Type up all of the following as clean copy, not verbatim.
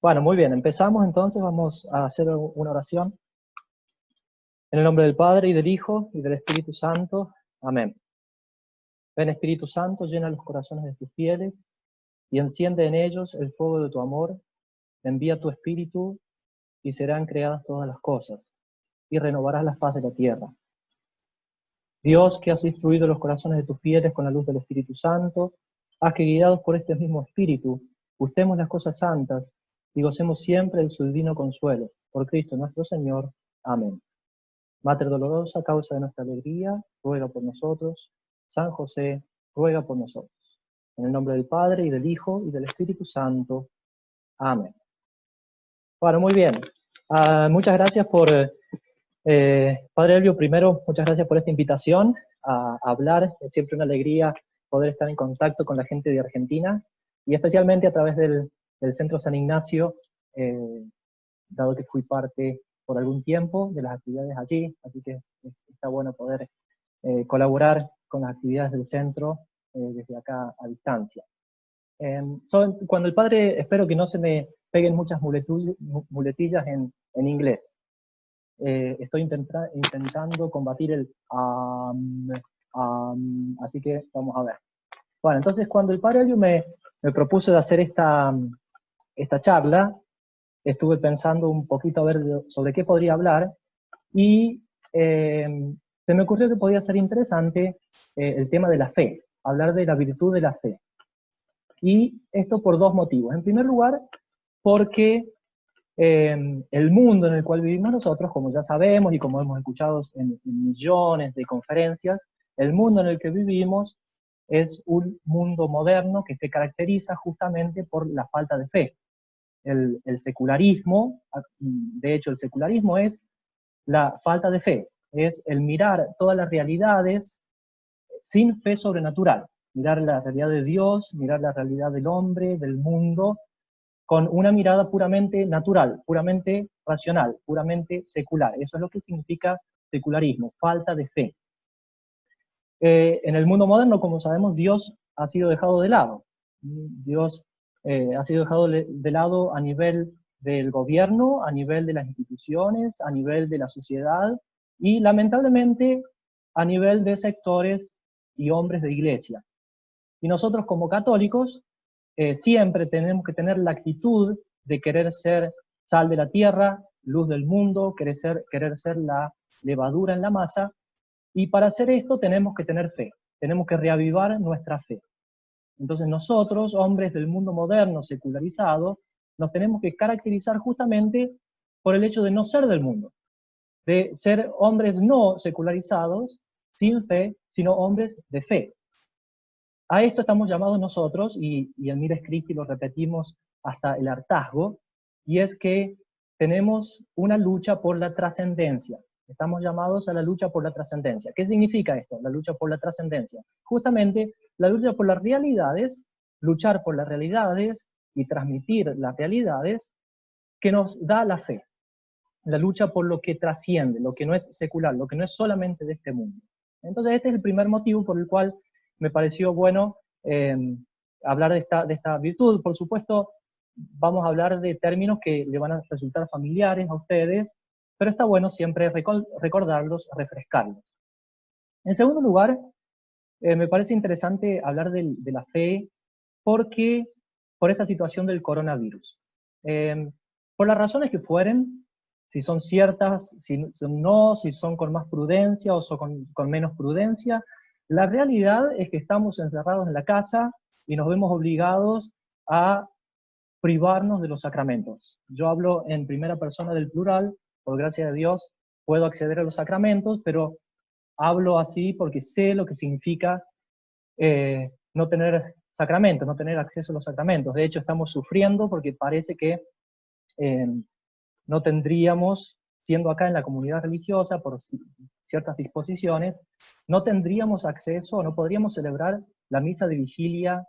Bueno, muy bien, empezamos entonces, vamos a hacer una oración. En el nombre del Padre, y del Hijo, y del Espíritu Santo. Amén. Ven Espíritu Santo, llena los corazones de tus fieles, y enciende en ellos el fuego de tu amor. Envía tu Espíritu, y serán creadas todas las cosas, y renovarás la faz de la tierra. Dios, que has instruido los corazones de tus fieles con la luz del Espíritu Santo, haz que, guiados por este mismo Espíritu, gustemos las cosas santas, y gocemos siempre de su divino consuelo. Por Cristo nuestro Señor. Amén. Mater dolorosa, causa de nuestra alegría, ruega por nosotros. San José, ruega por nosotros. En el nombre del Padre, y del Hijo, y del Espíritu Santo. Amén. Bueno, muy bien. Muchas gracias Padre Elvio, primero, muchas gracias por esta invitación a hablar. Es siempre una alegría poder estar en contacto con la gente de Argentina, y especialmente a través del Centro San Ignacio, dado que fui parte por algún tiempo de las actividades allí, así que está bueno poder colaborar con las actividades del centro desde acá a distancia. Cuando el padre, espero que no se me peguen muchas muletillas en inglés. Estoy intentando combatir el así que vamos a ver. Bueno, entonces cuando el padre Elio me propuso de hacer esta charla, estuve pensando un poquito a ver sobre qué podría hablar, y se me ocurrió que podía ser interesante el tema de la fe, hablar de la virtud de la fe. Y esto por dos motivos. En primer lugar, porque el mundo en el cual vivimos nosotros, como ya sabemos y como hemos escuchado en millones de conferencias, el mundo en el que vivimos es un mundo moderno que se caracteriza justamente por la falta de fe. El secularismo, de hecho el secularismo es la falta de fe, es el mirar todas las realidades sin fe sobrenatural, mirar la realidad de Dios, mirar la realidad del hombre, del mundo, con una mirada puramente natural, puramente racional, puramente secular. Eso es lo que significa secularismo, falta de fe. En el mundo moderno, como sabemos, Dios ha sido dejado de lado. Dios ha sido dejado de lado a nivel del gobierno, a nivel de las instituciones, a nivel de la sociedad y lamentablemente a nivel de sectores y hombres de iglesia. Y nosotros como católicos siempre tenemos que tener la actitud de querer ser sal de la tierra, luz del mundo, querer ser la levadura en la masa, y para hacer esto tenemos que tener fe, tenemos que reavivar nuestra fe. Entonces nosotros, hombres del mundo moderno, secularizado, nos tenemos que caracterizar justamente por el hecho de no ser del mundo, de ser hombres no secularizados, sin fe, sino hombres de fe. A esto estamos llamados nosotros, y en Miles Christi lo repetimos hasta el hartazgo, y es que tenemos una lucha por la trascendencia. Estamos llamados a la lucha por la trascendencia. ¿Qué significa esto? La lucha por la trascendencia. Justamente la lucha por las realidades, luchar por las realidades y transmitir las realidades que nos da la fe. La lucha por lo que trasciende, lo que no es secular, lo que no es solamente de este mundo. Entonces este es el primer motivo por el cual me pareció bueno eh, hablar de esta virtud. Por supuesto, vamos a hablar de términos que le van a resultar familiares a ustedes, pero está bueno siempre recordarlos, refrescarlos. En segundo lugar, me parece interesante hablar de la fe porque por esta situación del coronavirus. Por las razones que fueren, si son ciertas, si son no, si son con más prudencia o son con menos prudencia, la realidad es que estamos encerrados en la casa y nos vemos obligados a privarnos de los sacramentos. Yo hablo en primera persona del plural, por gracia de Dios puedo acceder a los sacramentos, pero hablo así porque sé lo que significa no tener sacramentos, no tener acceso a los sacramentos. De hecho, estamos sufriendo porque parece que eh, no tendríamos, siendo acá en la comunidad religiosa, por ciertas disposiciones, no tendríamos acceso, no podríamos celebrar la misa de vigilia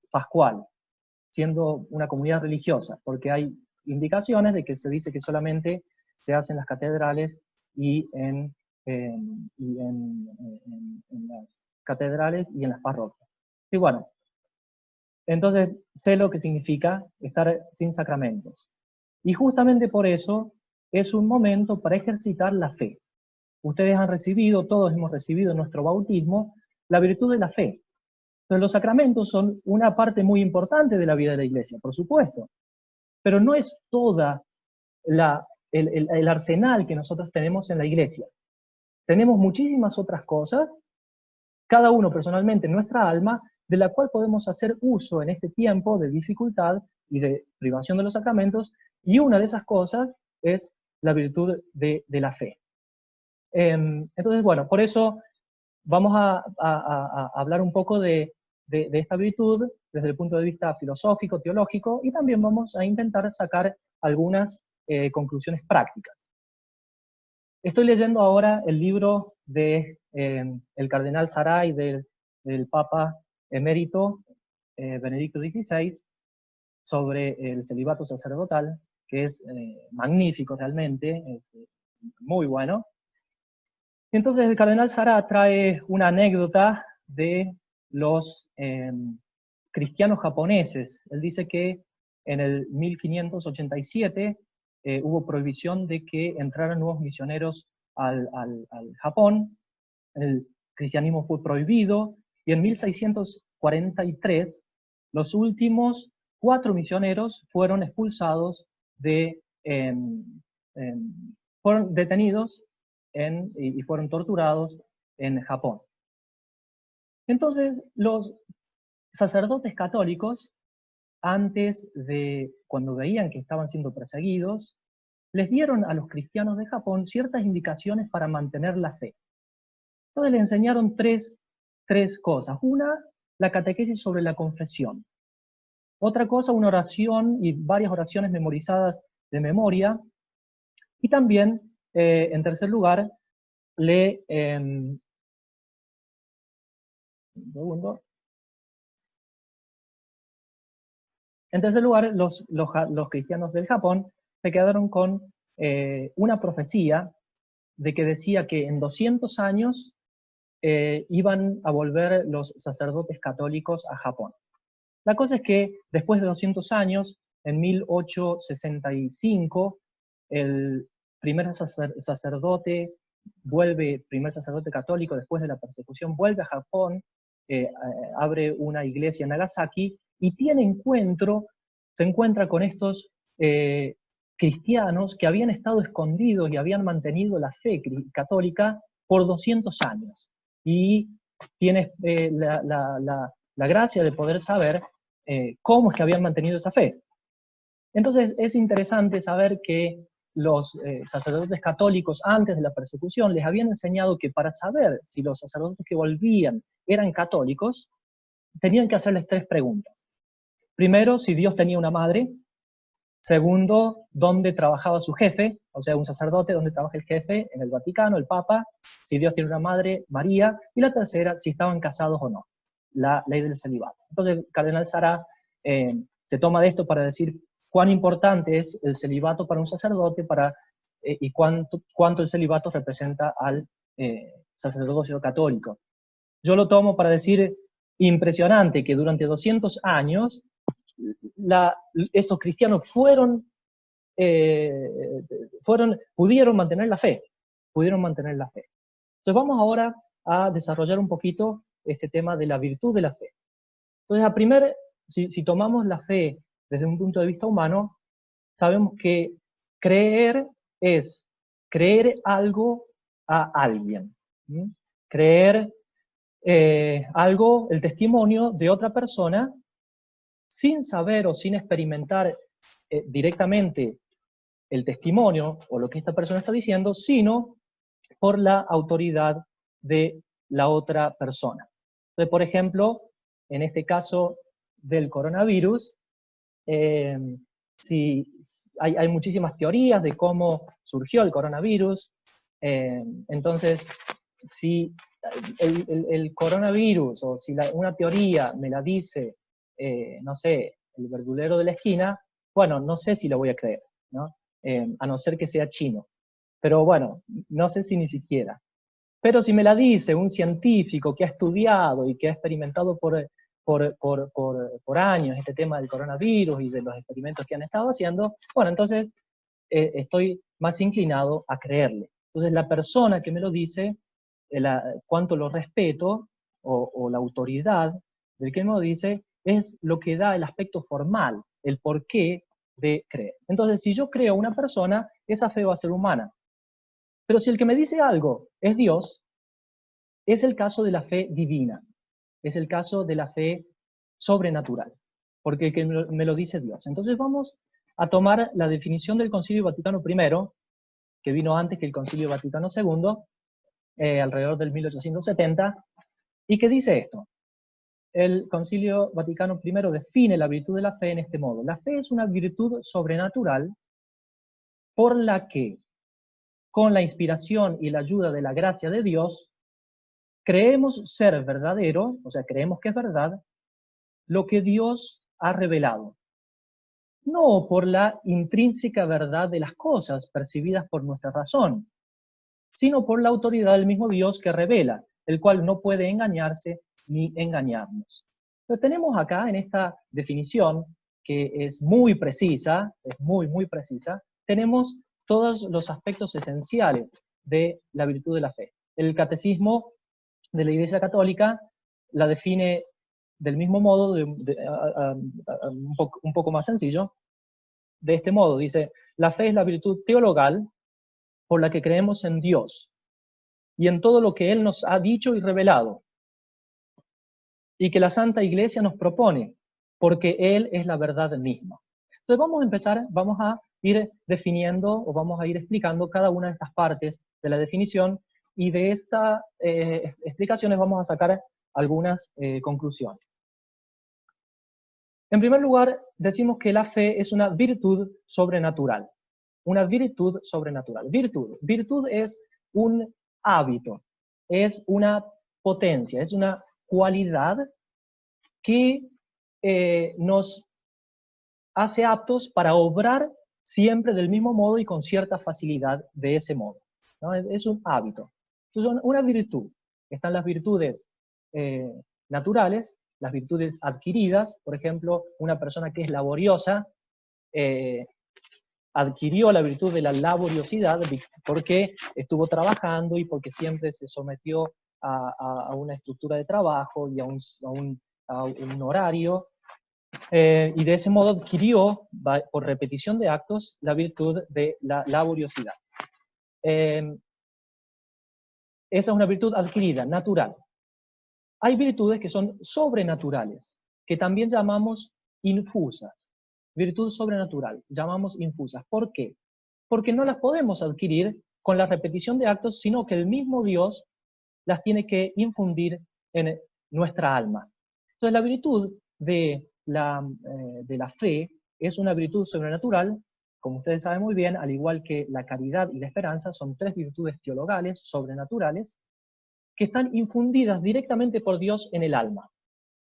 pascual, siendo una comunidad religiosa, porque hay indicaciones de que se dice que solamente se hace en las catedrales y en las catedrales y en las parroquias. Y bueno, Entonces sé lo que significa estar sin sacramentos. Y justamente por eso es un momento para ejercitar la fe. Ustedes han recibido, todos hemos recibido en nuestro bautismo, la virtud de la fe. Entonces los sacramentos son una parte muy importante de la vida de la iglesia, por supuesto, pero no es toda el arsenal que nosotros tenemos en la iglesia. Tenemos muchísimas otras cosas, cada uno personalmente en nuestra alma, de la cual podemos hacer uso en este tiempo de dificultad y de privación de los sacramentos, y una de esas cosas es la virtud de la fe. Entonces, bueno, por eso vamos a hablar un poco de esta virtud desde el punto de vista filosófico, teológico, y también vamos a intentar sacar algunas conclusiones prácticas. Estoy leyendo ahora el libro de el cardenal Saray, del Papa emérito Benedicto XVI, sobre el celibato sacerdotal, que es magnífico realmente, es muy bueno. Entonces el cardenal Sará trae una anécdota de los cristianos japoneses. Él dice que en el 1587 hubo prohibición de que entraran nuevos misioneros al Japón, el cristianismo fue prohibido, y en 1643 los últimos 4 misioneros fueron expulsados fueron detenidos y fueron torturados en Japón. Entonces, los sacerdotes católicos, cuando veían que estaban siendo perseguidos, les dieron a los cristianos de Japón ciertas indicaciones para mantener la fe. Entonces les enseñaron tres cosas. Una, la catequesis sobre la confesión. Otra cosa, una oración y varias oraciones memorizadas de memoria. Y también, en tercer lugar, un segundo. En tercer lugar, los cristianos del Japón se quedaron con una profecía de que decía que en 200 años iban a volver los sacerdotes católicos a Japón. La cosa es que después de 200 años, en 1865, el primer sacerdote católico después de la persecución, vuelve a Japón, abre una iglesia en Nagasaki y se encuentra con estos cristianos que habían estado escondidos y habían mantenido la fe católica por 200 años. Y tiene la gracia de poder saber cómo es que habían mantenido esa fe. Entonces es interesante saber que los sacerdotes católicos antes de la persecución les habían enseñado que para saber si los sacerdotes que volvían eran católicos, tenían que hacerles 3 preguntas. Primero, si Dios tenía una madre. Segundo, dónde trabajaba su jefe, o sea, un sacerdote, dónde trabaja el jefe, en el Vaticano, el Papa, si Dios tiene una madre, María, y la tercera, si estaban casados o no, la ley del celibato. Entonces, el cardenal Sará se toma de esto para decir cuán importante es el celibato para un sacerdote y cuánto el celibato representa al sacerdocio católico. Yo lo tomo para decir impresionante que durante 200 años estos cristianos pudieron mantener la fe, Entonces vamos ahora a desarrollar un poquito este tema de la virtud de la fe. Entonces, si tomamos la fe desde un punto de vista humano, sabemos que creer es creer algo a alguien. Creer algo, el testimonio de otra persona, sin saber o sin experimentar directamente el testimonio o lo que esta persona está diciendo, sino por la autoridad de la otra persona. Entonces, por ejemplo, en este caso del coronavirus, hay muchísimas teorías de cómo surgió el coronavirus. Entonces, si el coronavirus, o si una teoría me la dice, no sé, el verdulero de la esquina, bueno, no sé si lo voy a creer, ¿no? A no ser que sea chino. Pero bueno, no sé si ni siquiera. Pero si me la dice un científico que ha estudiado y que ha experimentado por por años este tema del coronavirus y de los experimentos que han estado haciendo, bueno, entonces estoy más inclinado a creerle. Entonces la persona que me lo dice, cuánto lo respeto, o la autoridad del que me lo dice, es lo que da el aspecto formal, el porqué de creer. Entonces, si yo creo a una persona, esa fe va a ser humana. Pero si el que me dice algo es Dios, es el caso de la fe divina, es el caso de la fe sobrenatural, porque el que me lo dice Dios. Entonces vamos a tomar la definición del Concilio Vaticano I, que vino antes que el Concilio Vaticano II, alrededor del 1870, y que dice esto. El Concilio Vaticano I define la virtud de la fe en este modo. La fe es una virtud sobrenatural por la que, con la inspiración y la ayuda de la gracia de Dios, creemos ser verdadero, o sea, creemos que es verdad, lo que Dios ha revelado. No por la intrínseca verdad de las cosas percibidas por nuestra razón, sino por la autoridad del mismo Dios que revela, el cual no puede engañarse ni engañarnos. Pero tenemos acá en esta definición, que es muy precisa, muy precisa, tenemos todos los aspectos esenciales de la virtud de la fe. El catecismo de la Iglesia Católica la define del mismo modo, un poco más sencillo, de este modo. Dice, la fe es la virtud teologal por la que creemos en Dios y en todo lo que Él nos ha dicho y revelado, y que la Santa Iglesia nos propone, porque Él es la verdad misma. Entonces vamos a ir definiendo, o vamos a ir explicando cada una de estas partes de la definición, y de estas explicaciones vamos a sacar algunas conclusiones. En primer lugar, decimos que la fe es una virtud sobrenatural. Una virtud sobrenatural. Virtud es un hábito, es una potencia, es una cualidad que nos hace aptos para obrar siempre del mismo modo y con cierta facilidad de ese modo, ¿no? Es un hábito. Entonces, una virtud. Están las virtudes naturales, las virtudes adquiridas. Por ejemplo, una persona que es laboriosa adquirió la virtud de la laboriosidad porque estuvo trabajando y porque siempre se sometió a una estructura de trabajo y a un horario, y de ese modo adquirió, por repetición de actos, la virtud de la laboriosidad. Esa es una virtud adquirida, natural. Hay virtudes que son sobrenaturales, que también llamamos infusas. Virtud sobrenatural, llamamos infusas. ¿Por qué? Porque no las podemos adquirir con la repetición de actos, sino que el mismo Dios las tiene que infundir en nuestra alma. Entonces la virtud de la fe es una virtud sobrenatural, como ustedes saben muy bien, al igual que la caridad y la esperanza, son tres virtudes teologales, sobrenaturales, que están infundidas directamente por Dios en el alma.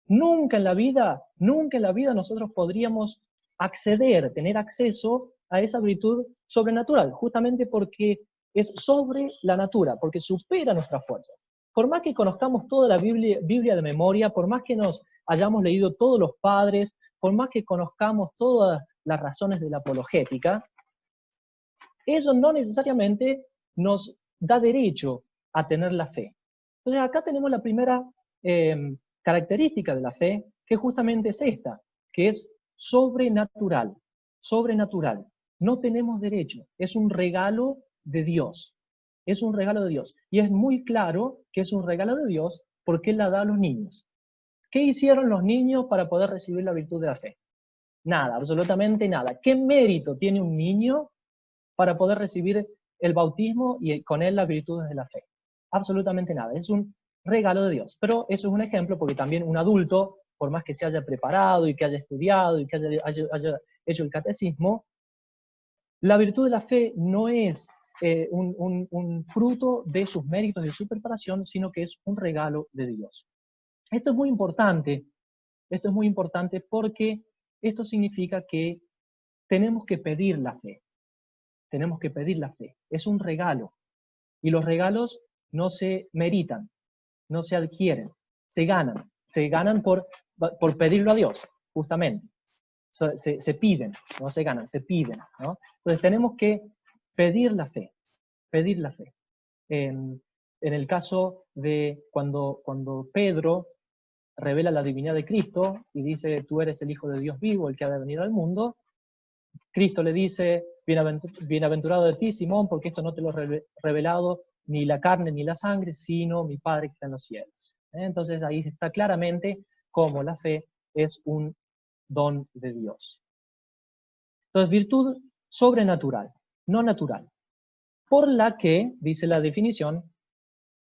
Nunca en la vida nosotros podríamos acceder, tener acceso a esa virtud sobrenatural, justamente porque es sobre la natura, porque supera nuestras fuerzas. Por más que conozcamos toda la Biblia de memoria, por más que nos hayamos leído todos los padres, por más que conozcamos todas las razones de la apologética, eso no necesariamente nos da derecho a tener la fe. Entonces acá tenemos la primera característica de la fe, que justamente es esta, que es sobrenatural, sobrenatural. No tenemos derecho, es un regalo de Dios, es un regalo de Dios. Y es muy claro que es un regalo de Dios porque Él la da a los niños. ¿Qué hicieron los niños para poder recibir la virtud de la fe? Nada, absolutamente nada. ¿Qué mérito tiene un niño para poder recibir el bautismo y con él las virtudes de la fe? Absolutamente nada, es un regalo de Dios. Pero eso es un ejemplo porque también un adulto, por más que se haya preparado y que haya estudiado y que haya hecho el catecismo, la virtud de la fe no es un fruto de sus méritos y de su preparación, sino que es un regalo de Dios. Esto es muy importante porque esto significa que tenemos que pedir la fe. Tenemos que pedir la fe. Es un regalo. Y los regalos no se meritan, no se adquieren, se ganan. Se ganan por por pedirlo a Dios, justamente. Se piden, no se ganan, se piden, ¿no? Entonces tenemos que pedir la fe, pedir la fe. En el caso de cuando Pedro revela la divinidad de Cristo y dice, tú eres el Hijo de Dios vivo, el que ha de venir al mundo, Cristo le dice, bienaventurado de ti, Simón, porque esto no te lo he revelado ni la carne ni la sangre, sino mi Padre que está en los cielos. Entonces ahí está claramente cómo la fe es un don de Dios. Entonces, virtud sobrenatural, no natural, por la que, dice la definición,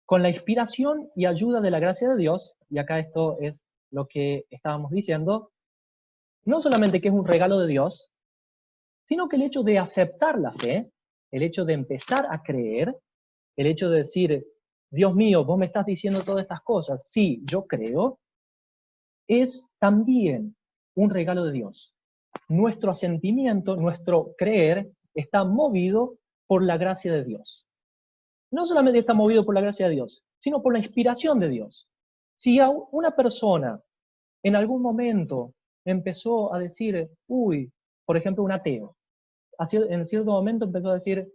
con la inspiración y ayuda de la gracia de Dios, y acá esto es lo que estábamos diciendo, no solamente que es un regalo de Dios, sino que el hecho de aceptar la fe, el hecho de empezar a creer, el hecho de decir, Dios mío, vos me estás diciendo todas estas cosas, sí, yo creo, es también un regalo de Dios. Nuestro asentimiento, nuestro creer, está movido por la gracia de Dios. No solamente está movido por la gracia de Dios, sino por la inspiración de Dios. Si a una persona en algún momento empezó a decir, uy, por ejemplo, un ateo, en cierto momento empezó a decir,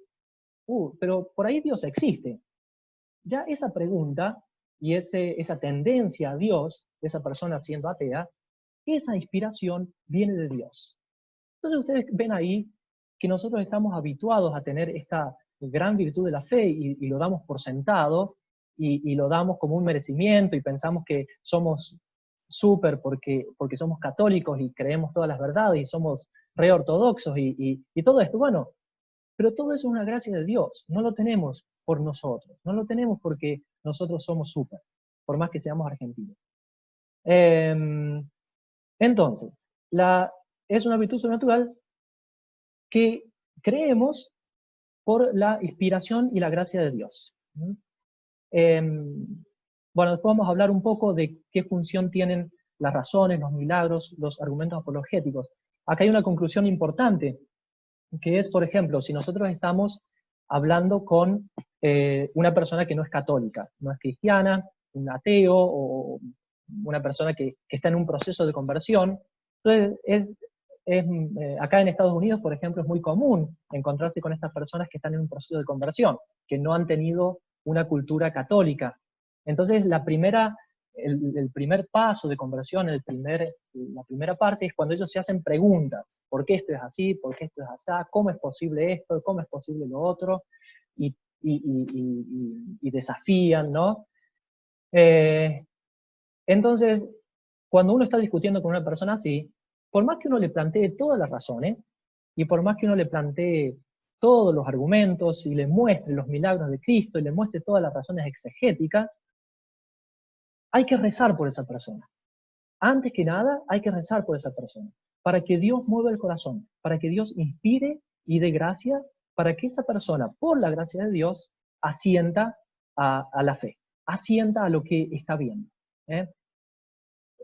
pero por ahí Dios existe. Ya esa pregunta y esa tendencia a Dios, de esa persona siendo atea, esa inspiración viene de Dios. Entonces ustedes ven ahí que nosotros estamos habituados a tener esta gran virtud de la fe y lo damos por sentado y lo damos como un merecimiento y pensamos que somos súper porque somos católicos y creemos todas las verdades y somos re ortodoxos y todo esto. Bueno, pero todo eso es una gracia de Dios, no lo tenemos por nosotros, no lo tenemos porque nosotros somos súper, por más que seamos argentinos. Entonces, es una virtud sobrenatural que creemos por la inspiración y la gracia de Dios. Bueno, después vamos a hablar un poco de qué función tienen las razones, los milagros, los argumentos apologéticos. Acá hay una conclusión importante, que es, por ejemplo, si nosotros estamos hablando con una persona que no es católica, no es cristiana, un ateo o una persona que está en un proceso de conversión, entonces acá en Estados Unidos, por ejemplo, es muy común encontrarse con estas personas que están en un proceso de conversión, que no han tenido una cultura católica. Entonces, el primer paso de conversión, la primera parte es cuando ellos se hacen preguntas. ¿Por qué esto es así? ¿Por qué esto es así? ¿Cómo es posible esto? ¿Cómo es posible lo otro? Y desafían, ¿no? Entonces, cuando uno está discutiendo con una persona así, por más que uno le plantee todas las razones, y por más que uno le plantee todos los argumentos, y le muestre los milagros de Cristo, y le muestre todas las razones exegéticas, hay que rezar por esa persona. Antes que nada, hay que rezar por esa persona, para que Dios mueva el corazón, para que Dios inspire y dé gracia, para que esa persona, por la gracia de Dios, asienta a la fe, asienta a lo que está viendo.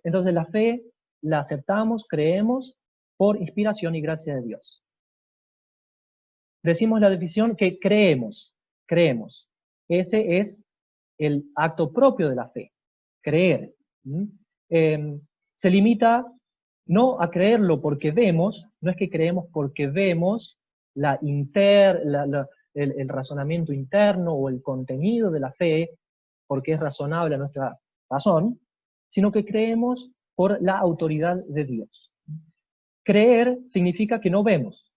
Entonces la fe la aceptamos, creemos, por inspiración y gracia de Dios. Decimos la definición que creemos. Ese es el acto propio de la fe, creer. Se limita no a creerlo porque vemos, no es que creemos porque vemos el razonamiento interno o el contenido de la fe, porque es razonable a nuestra razón, sino que creemos por la autoridad de Dios. Creer significa que no vemos.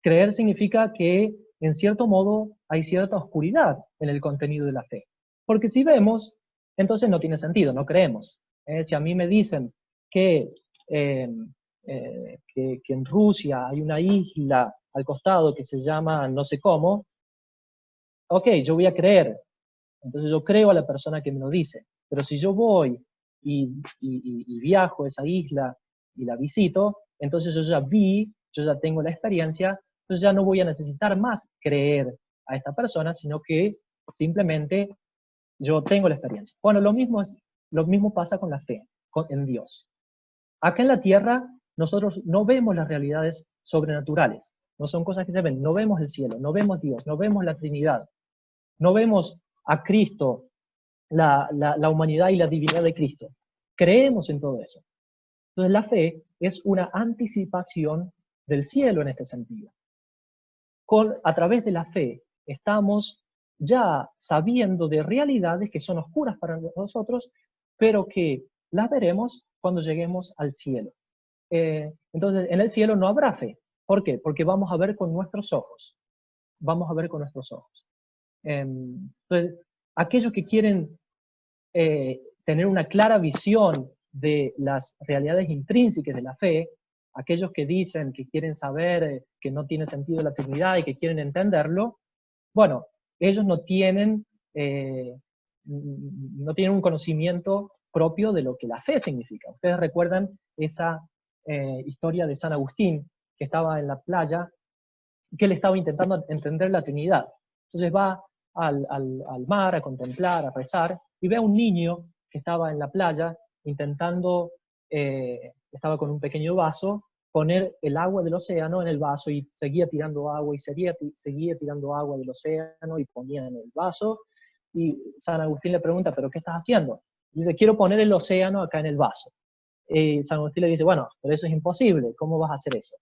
Creer significa que, en cierto modo, hay cierta oscuridad en el contenido de la fe. Porque si vemos, entonces no tiene sentido, no creemos. Si a mí me dicen que en Rusia hay una isla al costado que se llama no sé cómo, ok, yo voy a creer. Entonces yo creo a la persona que me lo dice. Pero si yo voy y viajo a esa isla y la visito, entonces yo ya tengo la experiencia, entonces ya no voy a necesitar más creer a esta persona, sino que simplemente yo tengo la experiencia. Bueno, lo mismo pasa con la fe, en Dios. Acá en la tierra nosotros no vemos las realidades sobrenaturales, no son cosas que se ven, no vemos el cielo, no vemos Dios, no vemos la Trinidad, no vemos a Cristo, la humanidad y la divinidad de Cristo. creemos en todo eso. Entonces la fe es una anticipación del cielo en este sentido. A través de la fe estamos ya sabiendo de realidades que son oscuras para nosotros, pero que las veremos cuando lleguemos al cielo. Entonces, en el cielo no habrá fe. ¿Por qué? Porque vamos a ver con nuestros ojos. Vamos a ver con nuestros ojos. Entonces, aquellos que quieren tener una clara visión de las realidades intrínsecas de la fe, aquellos que dicen que quieren saber que no tiene sentido la Trinidad y que quieren entenderlo, bueno, ellos no tienen un conocimiento propio de lo que la fe significa. Ustedes recuerdan esa historia de San Agustín, que estaba en la playa, que él estaba intentando entender la Trinidad. Entonces va al mar a contemplar, a rezar, y ve a un niño que estaba en la playa intentando, estaba con un pequeño vaso, poner el agua del océano en el vaso, y seguía tirando agua, y seguía tirando agua del océano, y ponía en el vaso, y San Agustín le pregunta, ¿pero qué estás haciendo? Y dice, quiero poner el océano acá en el vaso. San Agustín le dice, bueno, pero eso es imposible, ¿cómo vas a hacer eso?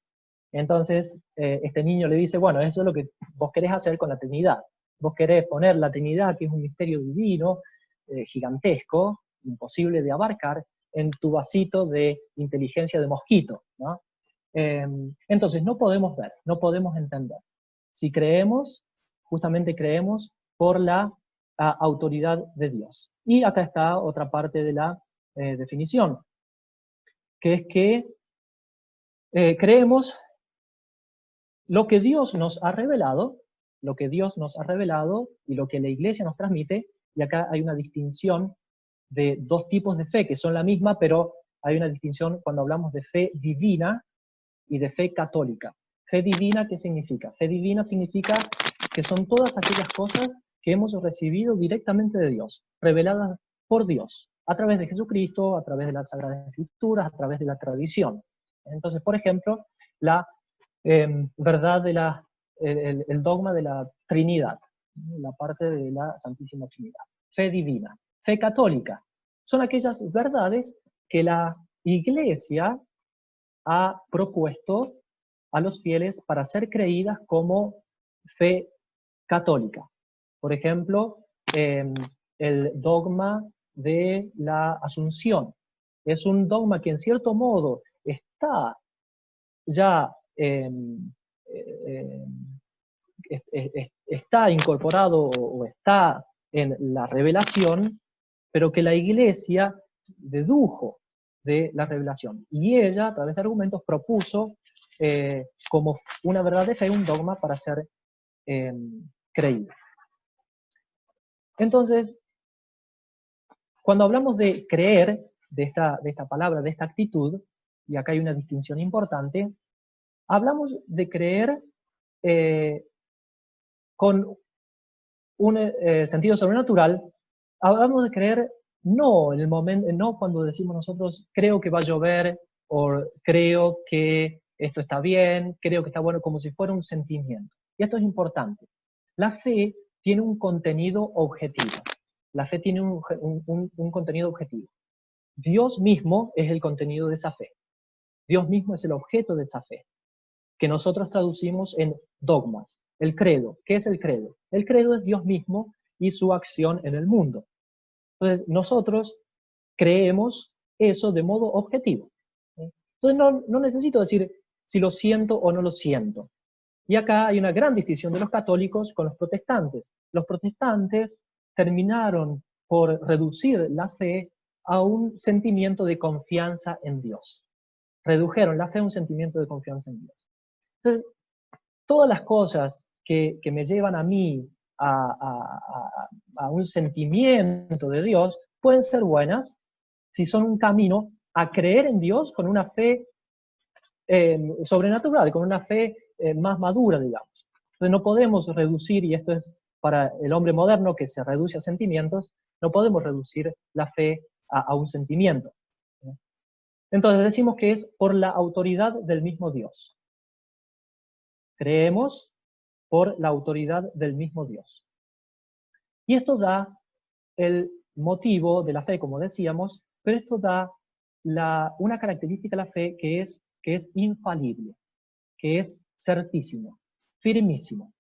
Entonces, este niño le dice, bueno, eso es lo que vos querés hacer con la Trinidad. Vos querés poner la Trinidad, que es un misterio divino, gigantesco, imposible de abarcar, en tu vasito de inteligencia de mosquito, ¿no? Entonces, no podemos ver, no podemos entender. Si creemos, justamente creemos por la autoridad de Dios. Y acá está otra parte de la definición, que es que creemos lo que Dios nos ha revelado, lo que Dios nos ha revelado y lo que la Iglesia nos transmite, y acá hay una distinción de dos tipos de fe que son la misma, pero hay una distinción cuando hablamos de fe divina y de fe católica. Fe divina, ¿qué significa? Fe divina significa que son todas aquellas cosas que hemos recibido directamente de Dios, reveladas por Dios, a través de Jesucristo, a través de las Sagradas Escrituras, a través de la tradición. Entonces, por ejemplo, la verdad de el dogma de la Trinidad, la parte de la Santísima Trinidad. Fe divina. Fe católica. Son aquellas verdades que la Iglesia ha propuesto a los fieles para ser creídas como fe católica. Por ejemplo, el dogma de la Asunción. Es un dogma que en cierto modo está ya está incorporado o está en la revelación, pero que la Iglesia dedujo de la revelación. Y ella, a través de argumentos, propuso como una verdad de fe un dogma para ser creído. Entonces, cuando hablamos de creer, de esta palabra, de esta actitud, y acá hay una distinción importante, hablamos de creer con un sentido sobrenatural. Hablamos de creer no en el momento, no cuando decimos nosotros creo que va a llover, o creo que esto está bien, creo que está bueno, como si fuera un sentimiento. Y esto es importante. La fe tiene un contenido objetivo. La fe tiene un contenido objetivo. Dios mismo es el contenido de esa fe. Dios mismo es el objeto de esa fe, que nosotros traducimos en dogmas. El credo. ¿Qué es el credo? El credo es Dios mismo y su acción en el mundo. Entonces, nosotros creemos eso de modo objetivo. Entonces, no necesito decir si lo siento o no lo siento. Y acá hay una gran distinción de los católicos con los protestantes. Los protestantes terminaron por reducir la fe a un sentimiento de confianza en Dios. Redujeron la fe a un sentimiento de confianza en Dios. Entonces, todas las cosas que me llevan a mí a un sentimiento de Dios pueden ser buenas si son un camino a creer en Dios con una fe sobrenatural, con una fe más madura, digamos. Entonces no podemos reducir, y esto es para el hombre moderno que se reduce a sentimientos, no podemos reducir la fe a un sentimiento. Entonces decimos que es por la autoridad del mismo Dios. Creemos por la autoridad del mismo Dios. Y esto da el motivo de la fe, como decíamos, pero esto da una característica a la fe que es infalible, que es certísimo, firmísimo.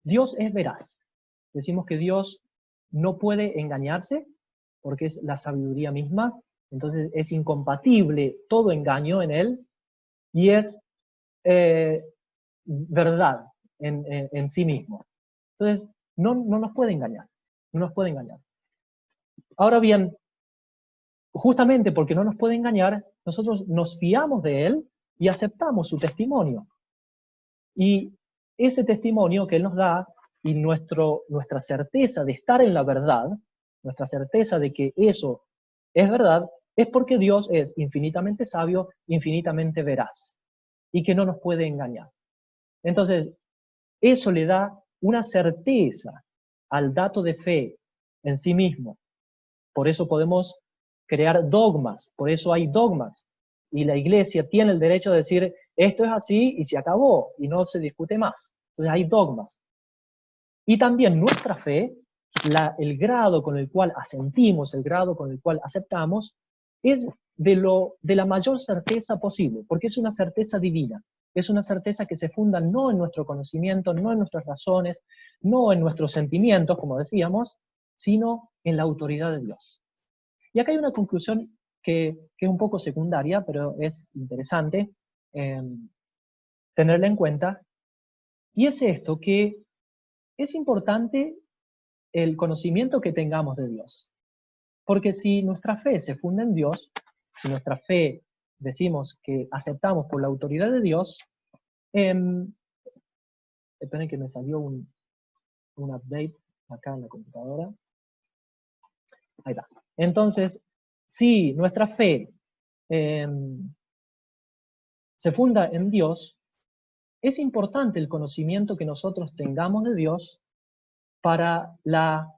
Dios es veraz. Decimos que Dios no puede engañarse porque es la sabiduría misma, entonces es incompatible todo engaño en Él y es verdad en sí mismo. Entonces, no nos puede engañar, no nos puede engañar. Ahora bien, justamente porque no nos puede engañar, nosotros nos fiamos de Él y aceptamos su testimonio. Y ese testimonio que Él nos da y nuestra certeza de estar en la verdad, nuestra certeza de que eso es verdad, es porque Dios es infinitamente sabio, infinitamente veraz, y que no nos puede engañar. Entonces, eso le da una certeza al dato de fe en sí mismo. Por eso podemos crear dogmas, por eso hay dogmas. Y la iglesia tiene el derecho de decir, esto es así y se acabó, y no se discute más. Entonces hay dogmas. Y también nuestra fe, el grado con el cual asentimos, el grado con el cual aceptamos, es de la mayor certeza posible, porque es una certeza divina. Es una certeza que se funda no en nuestro conocimiento, no en nuestras razones, no en nuestros sentimientos, como decíamos, sino en la autoridad de Dios. Y acá hay una conclusión que es un poco secundaria, pero es interesante tenerla en cuenta, y es esto, que es importante el conocimiento que tengamos de Dios. Porque si nuestra fe se funda en Dios, si nuestra fe decimos que aceptamos por la autoridad de Dios, esperen que me salió un update acá en la computadora. Ahí está. Entonces, si nuestra fe se funda en Dios, es importante el conocimiento que nosotros tengamos de Dios para la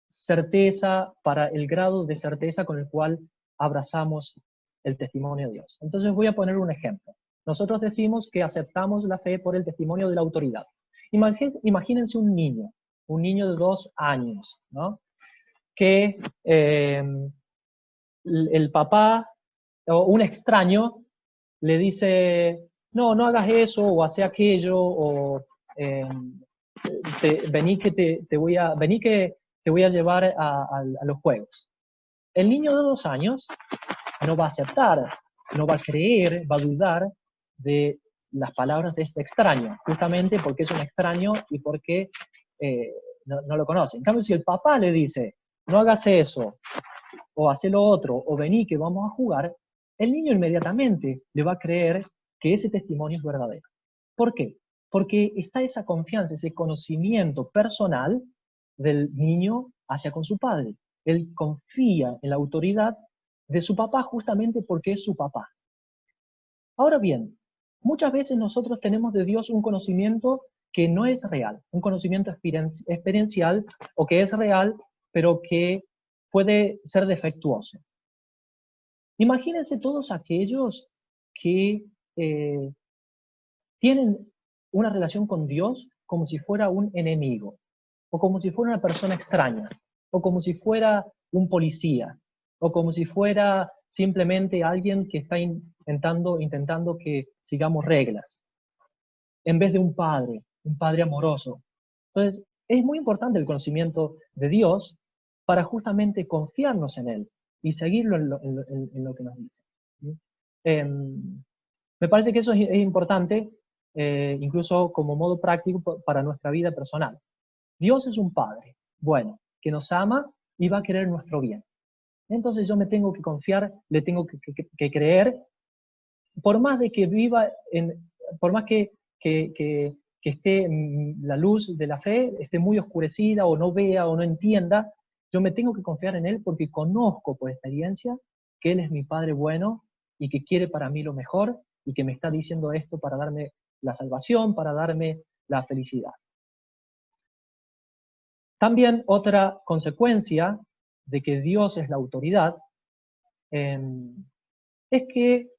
certeza, para el grado de certeza con el cual abrazamos el testimonio de Dios. Entonces voy a poner un ejemplo. Nosotros decimos que aceptamos la fe por el testimonio de la autoridad. Imagínense un niño de 2 años, ¿no? Que el papá o un extraño le dice, no hagas eso, o hace aquello, o vení que te voy a llevar a los juegos. El niño de 2 años no va a aceptar, no va a creer, va a dudar de las palabras de este extraño, justamente porque es un extraño y porque no lo conoce. En cambio, si el papá le dice, no hagas eso, o hace lo otro, o vení que vamos a jugar, el niño inmediatamente le va a creer que ese testimonio es verdadero. ¿Por qué? Porque está esa confianza, ese conocimiento personal del niño hacia con su padre. Él confía en la autoridad de su papá justamente porque es su papá. Ahora bien, muchas veces nosotros tenemos de Dios un conocimiento que no es real, un conocimiento experiencial o que es real, pero que puede ser defectuoso. Imagínense todos aquellos que tienen una relación con Dios como si fuera un enemigo, o como si fuera una persona extraña, o como si fuera un policía, o como si fuera simplemente alguien que está intentando que sigamos reglas, en vez de un padre amoroso. Entonces, es muy importante el conocimiento de Dios para justamente confiarnos en Él y seguirlo en lo que nos dice. ¿Sí? Me parece que eso es importante, incluso como modo práctico para nuestra vida personal. Dios es un Padre bueno, que nos ama y va a querer nuestro bien. Entonces yo me tengo que confiar, le tengo que creer, por más de que viva, por más que esté la luz de la fe, esté muy oscurecida o no vea o no entienda, yo me tengo que confiar en Él porque conozco por experiencia que Él es mi Padre bueno y que quiere para mí lo mejor y que me está diciendo esto para darme la salvación, para darme la felicidad. También otra consecuencia de que Dios es la autoridad es que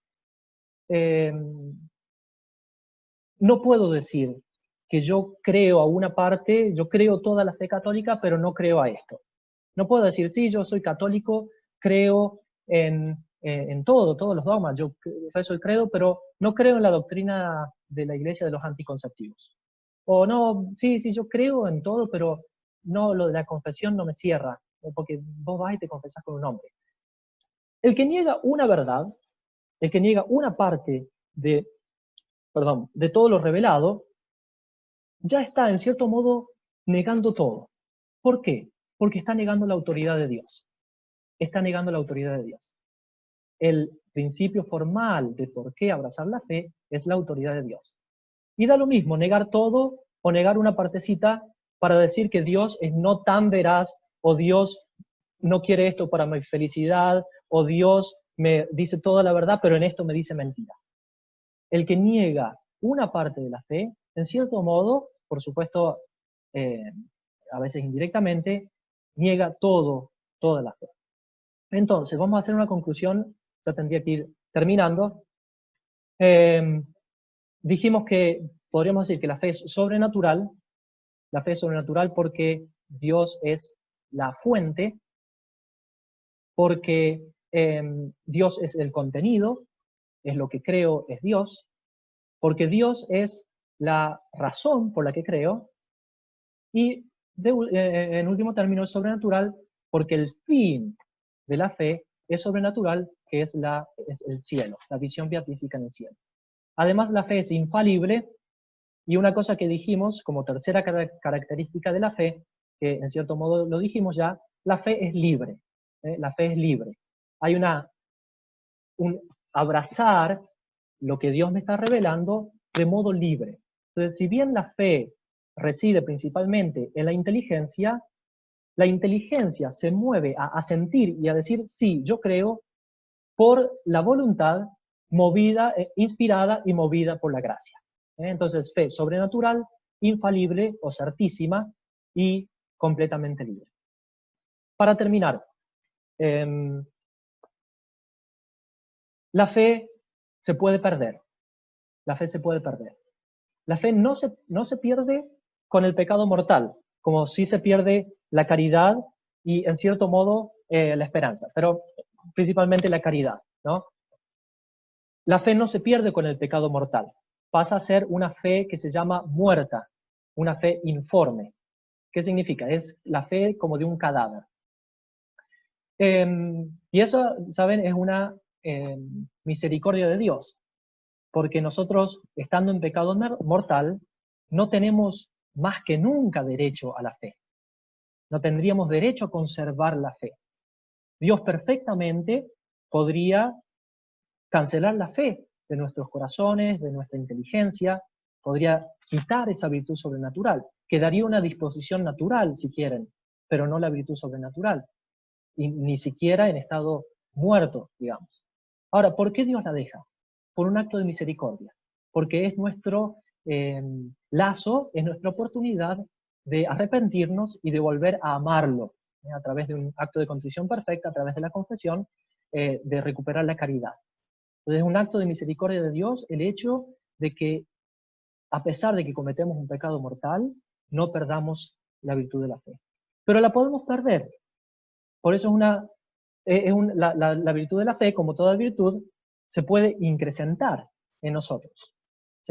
no puedo decir que yo creo a una parte, yo creo toda la fe católica, pero no creo a esto. No puedo decir, sí, yo soy católico, creo en todos los dogmas. Yo rezo el credo, pero no creo en la doctrina de la iglesia de los anticonceptivos. O no, sí, yo creo en todo, pero no, lo de la confesión no me cierra, porque vos vas y te confesás con un hombre. El que niega una verdad, el que niega una parte de todo lo revelado, ya está, en cierto modo, negando todo. ¿Por qué? Porque está negando la autoridad de Dios. Está negando la autoridad de Dios. El principio formal de por qué abrazar la fe es la autoridad de Dios. Y da lo mismo negar todo o negar una partecita para decir que Dios es no tan veraz, o Dios no quiere esto para mi felicidad, o Dios me dice toda la verdad, pero en esto me dice mentira. El que niega una parte de la fe, en cierto modo, por supuesto, a veces indirectamente, niega toda la fe. Entonces, vamos a hacer una conclusión, ya tendría que ir terminando. Dijimos que podríamos decir que la fe es sobrenatural porque Dios es la fuente, porque Dios es el contenido, es lo que creo, es Dios, porque Dios es la razón por la que creo, y en último término es sobrenatural porque el fin de la fe es sobrenatural, que es el cielo, la visión beatífica en el cielo. Además, la fe es infalible, y una cosa que dijimos como tercera característica de la fe, que en cierto modo lo dijimos ya, la fe es libre. La fe es libre. Hay un abrazar lo que Dios me está revelando de modo libre. Entonces, si bien la fe reside principalmente en la inteligencia se mueve a sentir y a decir, sí, yo creo, por la voluntad movida, inspirada y movida por la gracia. Entonces, fe sobrenatural, infalible o certísima y completamente libre. Para terminar, la fe se puede perder. La fe se puede perder. La fe no se pierde con el pecado mortal, como sí se pierde la caridad y, en cierto modo, la esperanza, pero principalmente la caridad, ¿no? La fe no se pierde con el pecado mortal. Pasa a ser una fe que se llama muerta, una fe informe. ¿Qué significa? Es la fe como de un cadáver. Y eso, ¿saben? Es una misericordia de Dios, porque nosotros, estando en pecado mortal, no tenemos más que nunca derecho a la fe. No tendríamos derecho a conservar la fe. Dios perfectamente podría cancelar la fe de nuestros corazones, de nuestra inteligencia, podría quitar esa virtud sobrenatural. Quedaría una disposición natural, si quieren, pero no la virtud sobrenatural, y ni siquiera en estado muerto, digamos. Ahora, ¿por qué Dios la deja? Por un acto de misericordia, porque es nuestro lazo, es nuestra oportunidad de arrepentirnos y de volver a amarlo, a través de un acto de contrición perfecta, a través de la confesión, de recuperar la caridad. Entonces es un acto de misericordia de Dios el hecho de que, a pesar de que cometemos un pecado mortal, no perdamos la virtud de la fe. Pero la podemos perder. Por eso la virtud de la fe, como toda virtud, se puede incrementar en nosotros.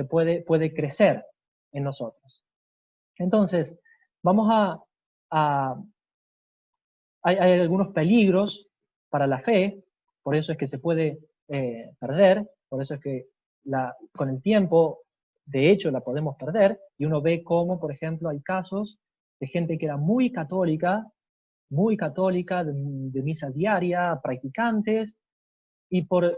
Puede crecer en nosotros. Entonces, hay algunos peligros para la fe, por eso es que se puede perder, por eso es que con el tiempo, de hecho, la podemos perder, y uno ve cómo, por ejemplo, hay casos de gente que era muy católica, de misa diaria, practicantes, y por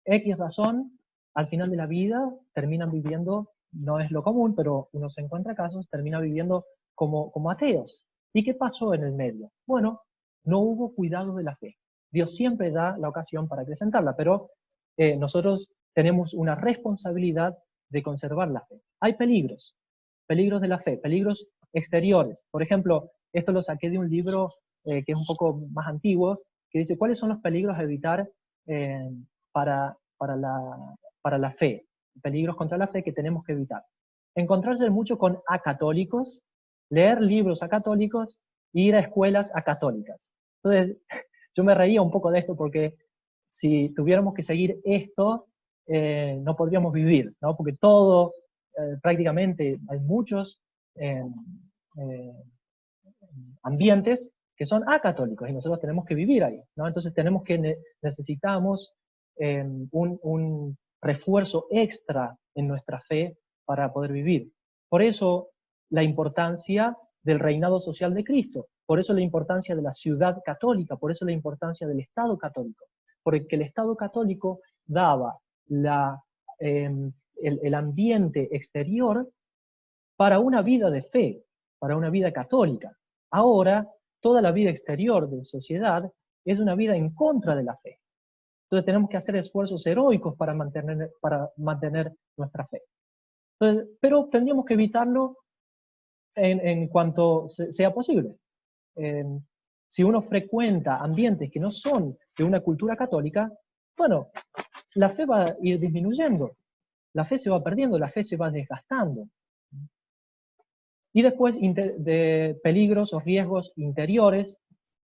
X razón, al final de la vida, terminan viviendo, no es lo común, pero uno se encuentra casos, termina viviendo como ateos. ¿Y qué pasó en el medio? Bueno, no hubo cuidado de la fe. Dios siempre da la ocasión para acrecentarla, pero nosotros tenemos una responsabilidad de conservar la fe. Hay peligros de la fe, peligros exteriores. Por ejemplo, esto lo saqué de un libro que es un poco más antiguo, que dice cuáles son los peligros a evitar para la fe, peligros contra la fe que tenemos que evitar. Encontrarse mucho con acatólicos, leer libros acatólicos, ir a escuelas acatólicas. Entonces, yo me reía un poco de esto porque si tuviéramos que seguir esto, no podríamos vivir, ¿no? Porque todo, prácticamente, hay muchos ambientes que son acatólicos y nosotros tenemos que vivir ahí, ¿no? Entonces necesitamos un refuerzo extra en nuestra fe para poder vivir. Por eso la importancia del reinado social de Cristo, por eso la importancia de la ciudad católica, por eso la importancia del Estado católico, porque el Estado católico daba el ambiente exterior para una vida de fe, para una vida católica. Ahora, toda la vida exterior de la sociedad es una vida en contra de la fe. Entonces tenemos que hacer esfuerzos heroicos para mantener nuestra fe. Entonces, pero tendríamos que evitarlo en cuanto sea posible. Si uno frecuenta ambientes que no son de una cultura católica, bueno, la fe va a ir disminuyendo, la fe se va perdiendo, la fe se va desgastando. Y después de peligros o riesgos interiores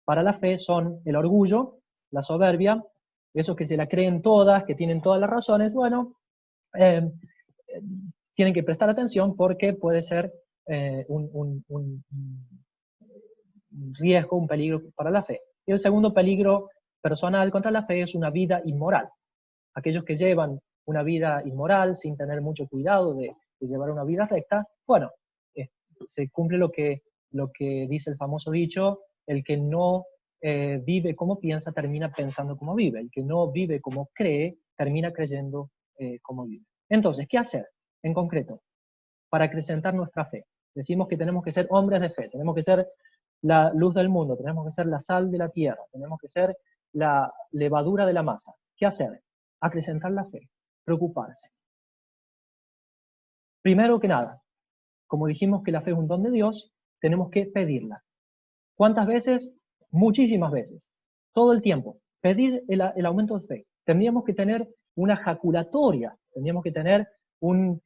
para la fe son el orgullo, la soberbia, esos que se la creen todas, que tienen todas las razones, bueno, tienen que prestar atención porque puede ser un riesgo, un peligro para la fe. Y el segundo peligro personal contra la fe es una vida inmoral. Aquellos que llevan una vida inmoral sin tener mucho cuidado de llevar una vida recta, bueno, se cumple lo que dice el famoso dicho, el que no vive como piensa, termina pensando como vive. El que no vive como cree, termina creyendo como vive. Entonces, ¿qué hacer en concreto para acrecentar nuestra fe? Decimos que tenemos que ser hombres de fe, tenemos que ser la luz del mundo, tenemos que ser la sal de la tierra, tenemos que ser la levadura de la masa. ¿Qué hacer? Acrecentar la fe, preocuparse. Primero que nada, como dijimos que la fe es un don de Dios, tenemos que pedirla. ¿Cuántas veces? Muchísimas veces. Todo el tiempo. Pedir el aumento de fe. Tendríamos que tener una jaculatoria, tendríamos que tener un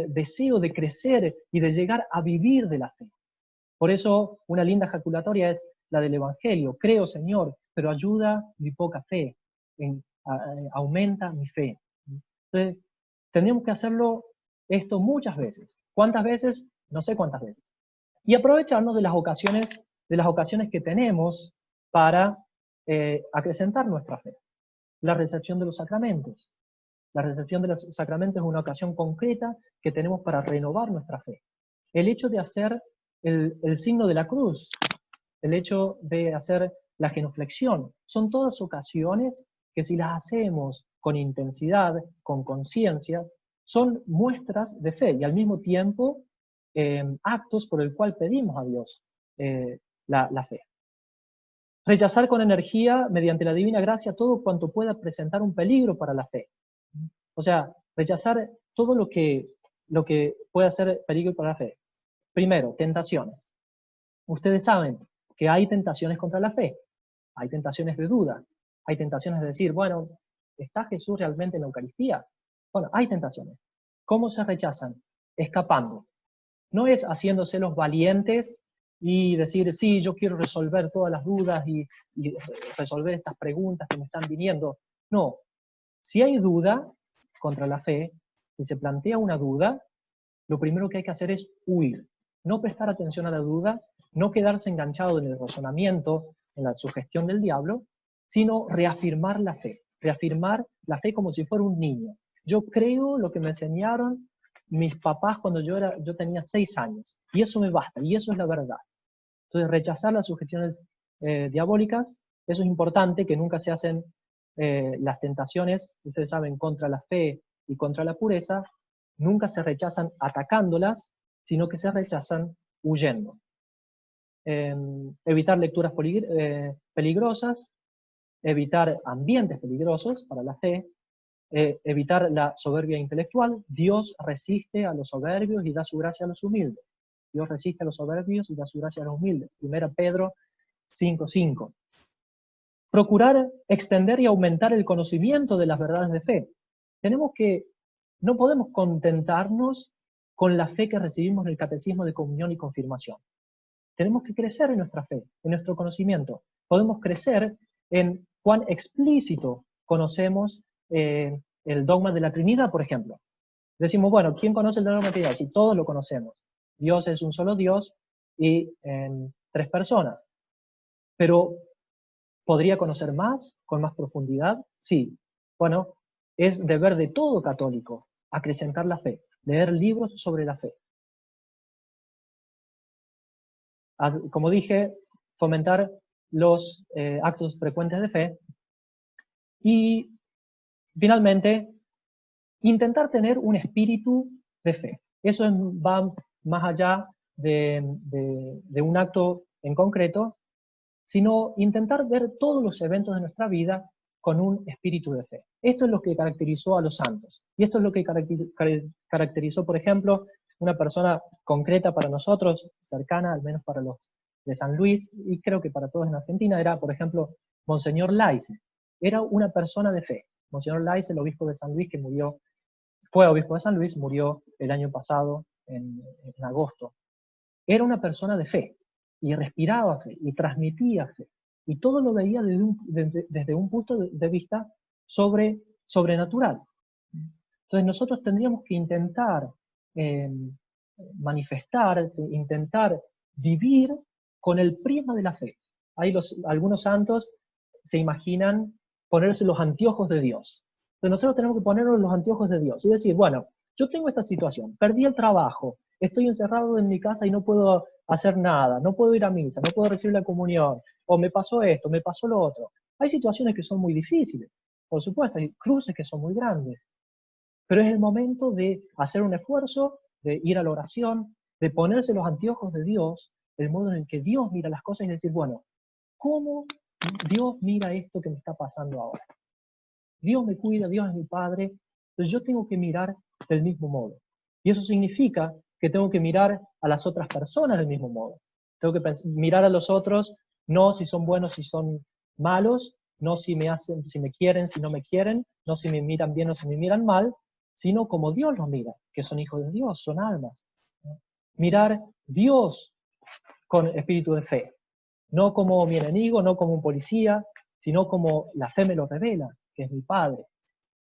deseo de crecer y de llegar a vivir de la fe. Por eso una linda jaculatoria es la del Evangelio. Creo, Señor, pero ayuda mi poca fe. Aumenta mi fe. Entonces, tendríamos que hacerlo esto muchas veces. ¿Cuántas veces? No sé cuántas veces. Y aprovecharnos de las ocasiones que tenemos para acrecentar nuestra fe. La recepción de los sacramentos. La recepción de los sacramentos es una ocasión concreta que tenemos para renovar nuestra fe. El hecho de hacer el signo de la cruz, el hecho de hacer la genuflexión, son todas ocasiones que si las hacemos con intensidad, con conciencia, son muestras de fe y al mismo tiempo actos por el cual pedimos a Dios la fe. Rechazar con energía, mediante la divina gracia, todo cuanto pueda presentar un peligro para la fe. O sea, rechazar todo lo que pueda ser peligro para la fe. Primero, tentaciones. Ustedes saben que hay tentaciones contra la fe. Hay tentaciones de duda. Hay tentaciones de decir, bueno, ¿está Jesús realmente en la Eucaristía? Bueno, hay tentaciones. ¿Cómo se rechazan? Escapando. No es haciéndose los valientes y decir, sí, yo quiero resolver todas las dudas y resolver estas preguntas que me están viniendo. No. Si hay duda contra la fe, si se plantea una duda, lo primero que hay que hacer es huir. No prestar atención a la duda, no quedarse enganchado en el razonamiento, en la sugestión del diablo, sino reafirmar la fe. Reafirmar la fe como si fuera un niño. Yo creo lo que me enseñaron mis papás cuando yo tenía 6 años. Y eso me basta, y eso es la verdad. Entonces, rechazar las sugestiones diabólicas, eso es importante, que nunca se hacen las tentaciones, ustedes saben, contra la fe y contra la pureza, nunca se rechazan atacándolas, sino que se rechazan huyendo. Evitar lecturas peligrosas, evitar ambientes peligrosos para la fe, evitar la soberbia intelectual. Dios resiste a los soberbios y da su gracia a los humildes. Dios resiste a los soberbios y da su gracia a los humildes. 1 Pedro 5:5. Procurar extender y aumentar el conocimiento de las verdades de fe. No podemos contentarnos con la fe que recibimos en el catecismo de comunión y confirmación. Tenemos que crecer en nuestra fe, en nuestro conocimiento. Podemos crecer en cuán explícito conocemos el dogma de la Trinidad, por ejemplo. Decimos, bueno, ¿quién conoce el dogma de la Trinidad? Si todos lo conocemos. Dios es un solo Dios y tres personas. Pero, ¿podría conocer más, con más profundidad? Sí. Bueno, es deber de todo católico acrecentar la fe, leer libros sobre la fe. Como dije, fomentar los actos frecuentes de fe y, finalmente, intentar tener un espíritu de fe. Eso va más allá de un acto en concreto, sino intentar ver todos los eventos de nuestra vida con un espíritu de fe. Esto es lo que caracterizó a los santos. Y esto es lo que caracterizó, por ejemplo, una persona concreta para nosotros, cercana, al menos para los de San Luis, y creo que para todos en Argentina, era, por ejemplo, Monseñor Laice. Era una persona de fe. Monseñor Laice, el obispo de San Luis, que fue obispo de San Luis, murió el año pasado, en agosto. Era una persona de fe, y respiraba fe, y transmitía fe, y todo lo veía desde un punto de vista sobrenatural. Entonces nosotros tendríamos que intentar manifestar, intentar vivir con el prisma de la fe. Algunos santos se imaginan ponerse los anteojos de Dios. Entonces nosotros tenemos que ponernos los anteojos de Dios y decir, bueno, yo tengo esta situación, perdí el trabajo, estoy encerrado en mi casa y no puedo hacer nada, no puedo ir a misa, no puedo recibir la comunión, o me pasó esto, me pasó lo otro. Hay situaciones que son muy difíciles, por supuesto, hay cruces que son muy grandes, pero es el momento de hacer un esfuerzo, de ir a la oración, de ponerse los anteojos de Dios, el modo en que Dios mira las cosas y decir, bueno, ¿cómo Dios mira esto que me está pasando ahora? Dios me cuida, Dios es mi Padre, entonces yo tengo que mirar del mismo modo. Y eso significa que tengo que mirar a las otras personas del mismo modo. Tengo que mirar a los otros, no si son buenos, si son malos, no si me quieren, si no me quieren, no si me miran bien o si me miran mal, sino como Dios los mira, que son hijos de Dios, son almas. Mirar Dios con espíritu de fe, no como mi enemigo, no como un policía, sino como la fe me lo revela, que es mi Padre.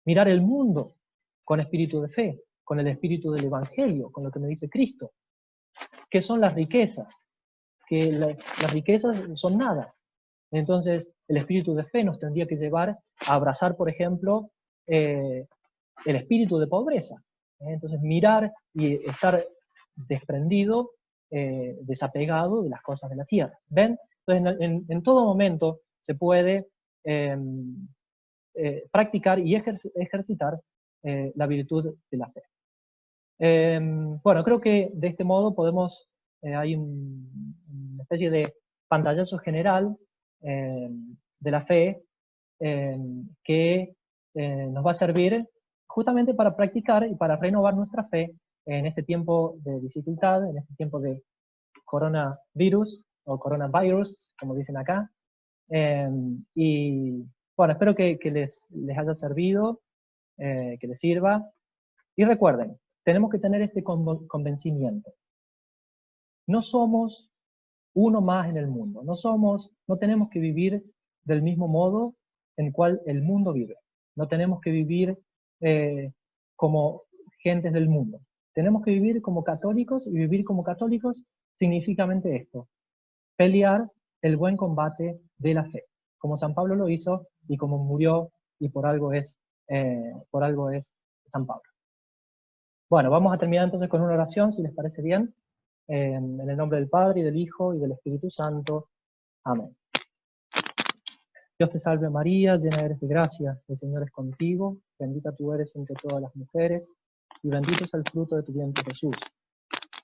Mirar el mundo con espíritu de fe, con el espíritu del Evangelio, con lo que me dice Cristo. ¿Qué son las riquezas? Que las riquezas son nada. Entonces, el espíritu de fe nos tendría que llevar a abrazar, por ejemplo, el espíritu de pobreza. Entonces, mirar y estar desprendido, desapegado de las cosas de la tierra. ¿Ven? Entonces, en todo momento se puede practicar y ejercitar la virtud de la fe. Bueno, creo que de este modo hay una especie de pantallazo general de la fe que nos va a servir justamente para practicar y para renovar nuestra fe en este tiempo de dificultad, en este tiempo de coronavirus, o coronavirus, como dicen acá. Y bueno, espero que les haya servido, que les sirva. Y recuerden, tenemos que tener este convencimiento. No somos uno más en el mundo. No tenemos que vivir del mismo modo en el cual el mundo vive. No tenemos que vivir como gentes del mundo. Tenemos que vivir como católicos, y vivir como católicos significa esto: pelear el buen combate de la fe, como San Pablo lo hizo y como murió, y por algo es San Pablo. Bueno, vamos a terminar entonces con una oración, si les parece bien. En el nombre del Padre, y del Hijo, y del Espíritu Santo. Amén. Dios te salve María, llena eres de gracia, el Señor es contigo, bendita tú eres entre todas las mujeres, y bendito es el fruto de tu vientre Jesús.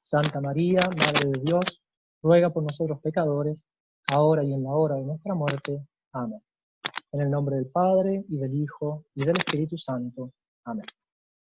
Santa María, Madre de Dios, ruega por nosotros pecadores, ahora y en la hora de nuestra muerte. Amén. En el nombre del Padre, y del Hijo, y del Espíritu Santo. Amén.